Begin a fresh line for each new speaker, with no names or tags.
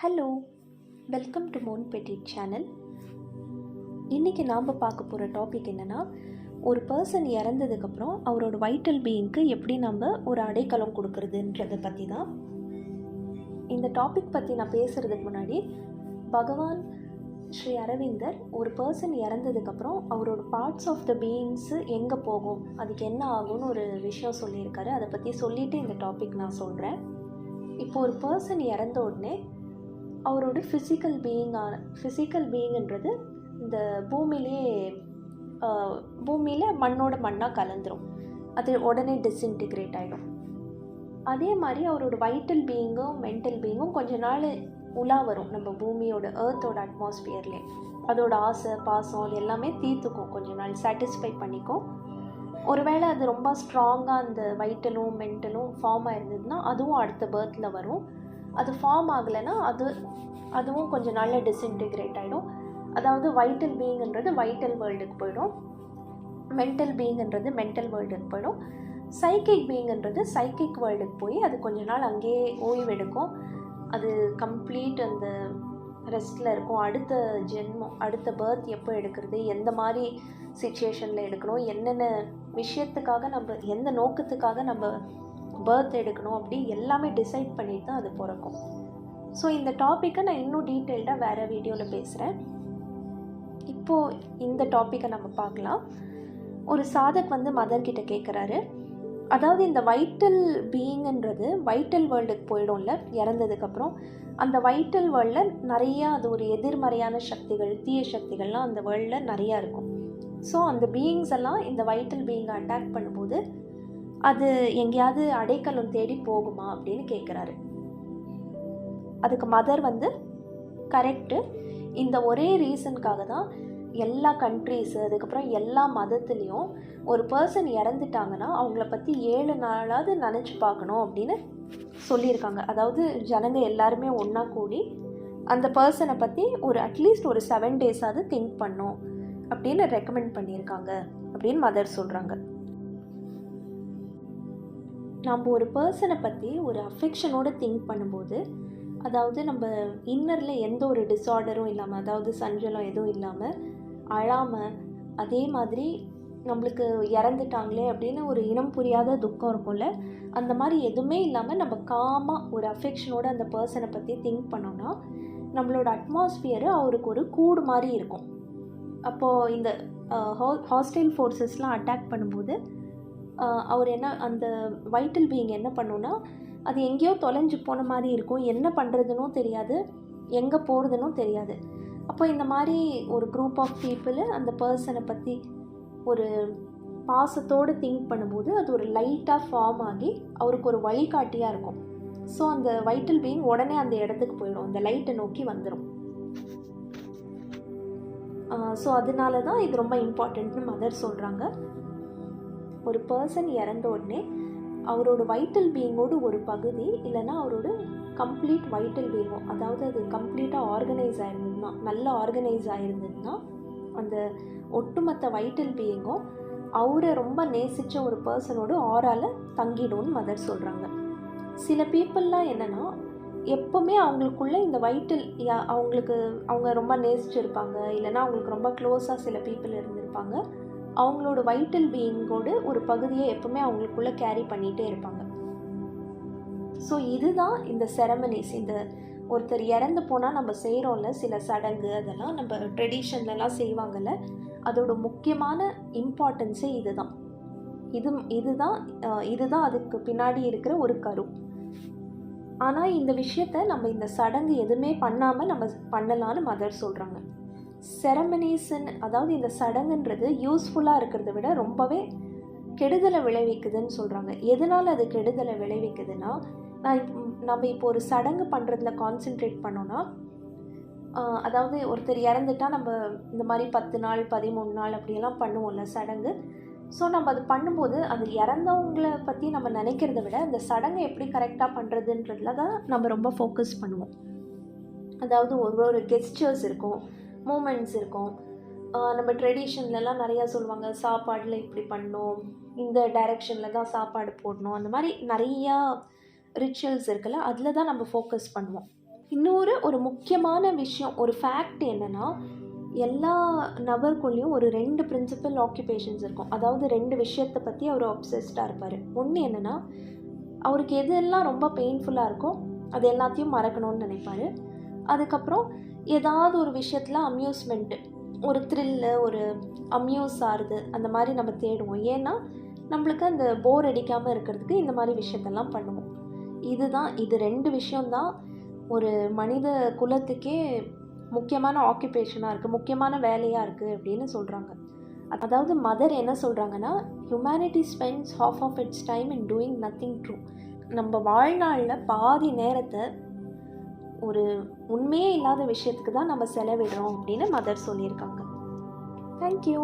Hello, welcome to Mon petite channel. இன்றைக்கி நாம் பார்க்க போகிற டாபிக் என்னென்னா, ஒரு பர்சன் இறந்ததுக்கப்புறம் அவரோட வைட்டல் பீயிங்க்கு எப்படி நம்ம ஒரு அடைக்கலம் கொடுக்குறதுன்றதை பற்றி தான். இந்த டாபிக் பற்றி நான் பேசுகிறதுக்கு முன்னாடி, பகவான் ஸ்ரீ அரவிந்தர் ஒரு பர்சன் இறந்ததுக்கப்புறம் அவரோட பார்ட்ஸ் ஆஃப் த பீயிங்ஸு எங்கே போகும், அதுக்கு என்ன ஆகும்னு ஒரு விஷயம் சொல்லியிருக்காரு. அதை பற்றி சொல்லிவிட்டு இந்த டாபிக் நான் சொல்கிறேன். இப்போ ஒரு பர்சன் இறந்த உடனே அவரோட ஃபிசிக்கல் பீயிங்ன்றது இந்த பூமியிலே மண்ணோட மண்ணாக கலந்துரும். அது உடனே டிஸ்இன்டிகிரேட் ஆகிடும். அதே மாதிரி அவரோட வைட்டல் பீயிங்கும் மென்டல் பீயிங்கும் கொஞ்ச நாள் உலா வரும் நம்ம பூமியோட ஏர்த்தோட அட்மாஸ்பியர்லேயே. அதோட ஆசை பாசம் அது எல்லாமே தீர்த்துக்கும், கொஞ்ச நாள் சாட்டிஸ்ஃபை பண்ணிக்கும். ஒருவேளை அது ரொம்ப ஸ்ட்ராங்காக அந்த வைட்டலும் மென்டலும் ஃபார்ம் ஆயிருந்ததுன்னா அதுவும் அடுத்த பர்த்தில் வரும். அது ஃபார்ம் ஆகலைன்னா அதுவும் கொஞ்சம் நாளில் டிஸ்இன்டிகிரேட் ஆகிடும். அதாவது வைட்டல் பீயிங்ன்றது வைட்டல் வேர்ல்டுக்கு போயிடும், மென்டல் பீயிங்ன்றது மென்டல் வேர்ல்டுக்கு போயிடும், சைக்கிக் பீயிங்ன்றது சைக்கிக் வேர்ல்டுக்கு போய் அது கொஞ்ச நாள் அங்கேயே ஓய்வெடுக்கும். அது கம்ப்ளீட் அந்த ரெஸ்ட்டில் இருக்கும். அடுத்த பர்த் எப்போ எடுக்கிறது, எந்த மாதிரி சிச்சுவேஷனில் எடுக்கணும், என்னென்ன விஷயத்துக்காக நம்ம எந்த நோக்கத்துக்காக நம்ம பர்த் எடுக்கணும், அப்படி எல்லாமே டிசைட் பண்ணிட்டு தான் அது பிறக்கும். ஸோ இந்த டாப்பிக்கை நான் இன்னும் டீட்டெயில்டாக வேறு வீடியோவில் பேசுகிறேன். இப்போது இந்த டாப்பிக்கை நம்ம பார்க்கலாம். ஒரு சாதக் மதர்கிட்ட கேட்குறாரு, அதாவது இந்த வைட்டல் பீயிங்ன்றது வைட்டல் வேர்ல்டுக்கு போயிடும்ல இறந்ததுக்கப்புறம். அந்த வைட்டல் வேர்ல்டில் நிறையா அது ஒரு எதிர்மறையான சக்திகள், தீய சக்திகள்லாம் அந்த வேர்ல்டில் நிறையா இருக்கும். ஸோ அந்த பீயிங்ஸ் எல்லாம் இந்த வைட்டல் பீயிங்கை அட்டாக் பண்ணும்போது அது எங்கேயாவது அடைக்கலம் தேடி போகுமா அப்படின்னு கேட்குறாரு. அதுக்கு மதர் கரெக்டு, இந்த ஒரே ரீசனுக்காக தான் எல்லா கண்ட்ரீஸு அதுக்கப்புறம் எல்லா மதத்துலேயும் ஒரு பர்சன் இறந்துட்டாங்கன்னா அவங்கள பற்றி 7 நாளாவது நினச்சி பார்க்கணும் அப்படின்னு சொல்லியிருக்காங்க. அதாவது ஜனங்க எல்லாருமே ஒன்றா கூடி அந்த பர்சனை பற்றி அட்லீஸ்ட் ஒரு 7 டேஸாவது திங்க் பண்ணோம் அப்படின்னு ரெக்கமெண்ட் பண்ணியிருக்காங்க அப்படின்னு மதர் சொல்கிறாங்க. நம்ம ஒரு பர்சனை பற்றி ஒரு அஃபெக்ஷனோடு திங்க் பண்ணும்போது, அதாவது நம்ம இன்னரில் எந்த ஒரு டிஸார்டரும் இல்லாமல், அதாவது சஞ்சலம் எதுவும் இல்லாமல் அழாமல், அதே மாதிரி நம்மளுக்கு இறந்துட்டாங்களே அப்படின்னு ஒரு இனம் புரியாத துக்கம் இருக்கும்ல, அந்த மாதிரி எதுவுமே இல்லாமல் நம்ம காமாக ஒரு அஃபெக்ஷனோடு அந்த பர்சனை பற்றி திங்க் பண்ணோன்னா நம்மளோட அட்மாஸ்பியரு அவருக்கு ஒரு கூடு மாதிரி இருக்கும். அப்போது இந்த ஹாஸ்டைல் ஃபோர்ஸஸ்லாம் அட்டாக் பண்ணும்போது அவர் அந்த வைட்டல் பீயிங் என்ன பண்ணுன்னா, அது எங்கேயோ தொலைஞ்சு போன மாதிரி இருக்கும், என்ன பண்ணுறதுனும் தெரியாது, எங்கே போகிறதுனும் தெரியாது. அப்போ இந்த மாதிரி ஒரு குரூப் ஆஃப் பீப்புள் அந்த பர்சனை பற்றி ஒரு பாசத்தோடு திங்க் பண்ணும்போது அது ஒரு லைட்டாக ஃபார்ம் ஆகி அவருக்கு ஒரு வழிகாட்டியாக இருக்கும். ஸோ அந்த வைட்டல் பீயிங் உடனே அந்த இடத்துக்கு போயிடும், அந்த லைட்டை நோக்கி வந்துடும். ஸோ அதனால தான் இது ரொம்ப இம்பார்ட்டண்ட்னு மதர் சொல்கிறாங்க. ஒரு பர்சன் இறந்த உடனே அவரோட வைட்டல் பீயிங்கோடு ஒரு பகுதி இல்லைன்னா அவரோட கம்ப்ளீட் வைட்டல் பீயிங்கும், அதாவது அது கம்ப்ளீட்டாக ஆர்கனைஸ் ஆகிருந்ததுன்னா, நல்லா ஆர்கனைஸ் ஆகிருந்ததுன்னா அந்த ஒட்டுமொத்த வைட்டல் பீயிங்கும் அவரை ரொம்ப நேசித்த ஒரு பர்சனோட ஆறால் தங்கிடும்னு மதர் சொல்கிறாங்க. சில பீப்புளெலாம் என்னென்னா, எப்போவுமே அவங்களுக்குள்ளே இந்த வைட்டல் அவங்க ரொம்ப நேசிச்சுருப்பாங்க, இல்லைன்னா அவங்களுக்கு ரொம்ப க்ளோஸாக சில பீப்புள் இருந்திருப்பாங்க, அவங்களோட வைட்டல் பீயிங்கோடு ஒரு பகுதியை எப்பவுமே அவங்களுக்குள்ளே கேரி பண்ணிகிட்டே இருப்பாங்க. ஸோ இதுதான் இந்த செரமனிஸ். இந்த ஒருத்தர் இறந்து போனால் நம்ம செய்கிறோம்ல சில சடங்கு, அதெல்லாம் நம்ம ட்ரெடிஷன்லலாம் செய்வாங்கள்ல, அதோட முக்கியமான இம்பார்ட்டன்ஸே இதுதான் அதுக்கு பின்னாடி இருக்கிற ஒரு கரு. ஆனால் இந்த விஷயத்த நம்ம இந்த சடங்கு எதுவுமே பண்ணாமல் நம்ம பண்ணலான்னு மதர் சொல்கிறாங்க. செரமனிஸ்ன்னு, அதாவது இந்த சடங்குன்றது யூஸ்ஃபுல்லாக இருக்கிறத விட ரொம்பவே கெடுதலை விளைவிக்குதுன்னு சொல்கிறாங்க. எதனால் அது கெடுதலை விளைவிக்குதுன்னா, நம்ம இப்போ ஒரு சடங்கு பண்ணுறதுல கான்சென்ட்ரேட் பண்ணோன்னா, அதாவது ஒருத்தர் இறந்துட்டால் நம்ம இந்த மாதிரி 10 நாள் 13 நாள் அப்படியெல்லாம் பண்ணுவோம்ல சடங்கு. ஸோ நம்ம அது பண்ணும்போது அந்த இறந்தவங்களை பற்றி நம்ம நினைக்கிறத விட அந்த சடங்கை எப்படி கரெக்டாக பண்ணுறதுன்றதுல தான் நம்ம ரொம்ப ஃபோக்கஸ் பண்ணுவோம். அதாவது ஒரு கெஸ்டர்ஸ் இருக்கும், மூமெண்ட்ஸ் இருக்கும். நம்ம ட்ரெடிஷன்லலாம் நிறையா சொல்லுவாங்க, சாப்பாடில் இப்படி பண்ணணும், இந்த டைரெக்ஷனில் தான் சாப்பாடு போடணும், அந்த மாதிரி நிறையா ரிச்சுவல்ஸ் இருக்குல்ல, அதில் தான் நம்ம ஃபோக்கஸ் பண்ணுவோம். இன்னொரு ஒரு முக்கியமான விஷயம், ஒரு ஃபேக்ட் என்னென்னா, எல்லா நபருக்குள்ளேயும் ஒரு 2 பிரின்சிபல் ஆக்குபேஷன்ஸ் இருக்கும். அதாவது 2 விஷயத்தை பற்றி அவர் அப்சஸ்டாக இருப்பார். ஒன்று என்னென்னா, அவருக்கு எதெல்லாம் ரொம்ப பெயின்ஃபுல்லாக இருக்கோ அது எல்லாத்தையும் மறக்கணும்னு நினைப்பார். அதுக்கப்புறம் ஏதாவது ஒரு விஷயத்தில் அம்யூஸ்மெண்ட்டு, ஒரு த்ரில்லு, ஒரு அம்யூஸ் ஆகுது, அந்த மாதிரி நம்ம தேடுவோம். ஏன்னா நம்மளுக்கு அந்த போர் அடிக்காமல் இருக்கிறதுக்கு இந்த மாதிரி விஷயத்தெல்லாம் பண்ணுவோம். இது 2 விஷயம்தான் ஒரு மனித குலத்துக்கே முக்கியமான ஆக்குபேஷனாக இருக்குது, முக்கியமான வேலையாக இருக்குது அப்படின்னு சொல்கிறாங்க. அதாவது மதர் என்ன சொல்கிறாங்கன்னா, humanity spends half of its time in doing nothing true. நம்ம வாழ்நாளில் பாதி நேரத்தை ஒரு உண்மையே இல்லாத விஷயத்துக்கு தான் நம்ம செலவிடுறோம் அப்படின்னு மதர் சொல்லியிருக்காங்க. தேங்க்யூ.